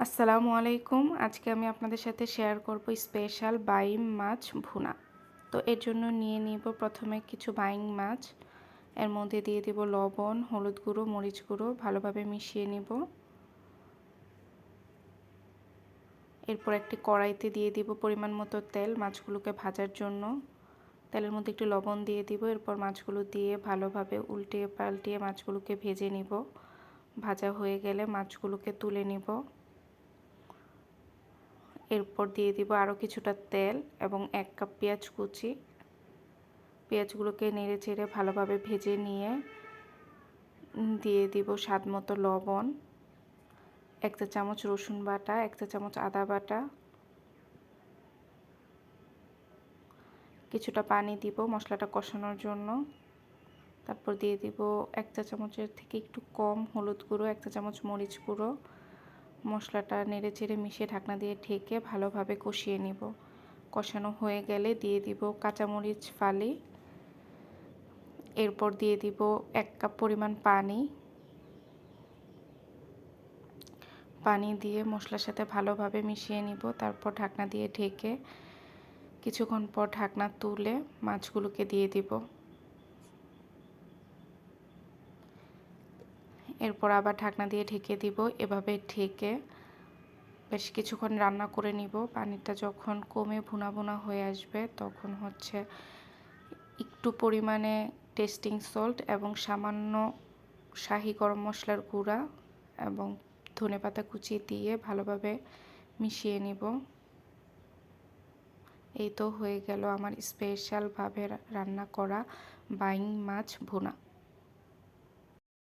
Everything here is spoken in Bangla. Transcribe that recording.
আসসালামু আলাইকুম। আজকে আমি আপনাদের সাথে শেয়ার করব স্পেশাল বাইম মাছ ভুনা। তো এর জন্য নিয়ে নিব প্রথমে কিছু বাইম মাছ। এর মধ্যে দিয়ে দিব লবণ, হলুদ গুঁড়ো, মরিচ গুঁড়ো, ভালোভাবে মিশিয়ে নিব। এরপর একটি কড়াইতে দিয়ে দিব পরিমাণ মতো তেল মাছগুলোকে ভাজার জন্য। তেলের মধ্যে একটু লবণ দিয়ে দিব। এরপর মাছগুলো দিয়ে ভালোভাবে উল্টিয়ে পাল্টিয়ে মাছগুলোকে ভেজে নিব। ভাজা হয়ে গেলে মাছগুলোকে তুলে নিব। এরপর দিয়ে দিব আরও কিছুটা তেল এবং 1 কাপ পেঁয়াজ কুচি। পেঁয়াজগুলোকে নেড়ে চেড়ে ভালোভাবে ভেজে নিয়ে দিয়ে দিব স্বাদ মতো লবণ, 1 চা চামচ রসুন বাটা, 1 চা চামচ আদা বাটা, কিছুটা পানি দিব মশলাটা কষানোর জন্য। তারপর দিয়ে দিব 1 চা চামচের থেকে একটু কম হলুদ গুঁড়ো, 1 চা চামচ মরিচ গুঁড়ো। মশলাটা নেড়ে চেড়ে মিশিয়ে ঢাকনা দিয়ে ঢেকে ভালোভাবে কষিয়ে নিব। কষানো হয়ে গেলে দিয়ে দিব কাঁচামরিচ ফালি। এরপর দিয়ে দিব 1 কাপ পরিমাণ পানি। পানি দিয়ে মশলার সাথে ভালোভাবে মিশিয়ে নিব। তারপর ঢাকনা দিয়ে ঢেকে কিছুক্ষণ পর ঢাকনা তুলে মাছগুলোকে দিয়ে দিব। এরপর আবার ঢাকনা দিয়ে ঢেকে দিব। এভাবে ঢেকে বেশ কিছুক্ষণ রান্না করে নিব। পানিটা যখন কমে ভুনা ভুনা হয়ে আসবে তখন একটু পরিমাণে টেস্টিং সল্ট এবং সামান্য শাহি গরম মশলার গুঁড়া এবং ধনেপাতা কুচি দিয়ে ভালোভাবে মিশিয়ে নিব। এই তো হয়ে গেল আমার স্পেশালভাবে রান্না করা বাইম মাছ ভুনা।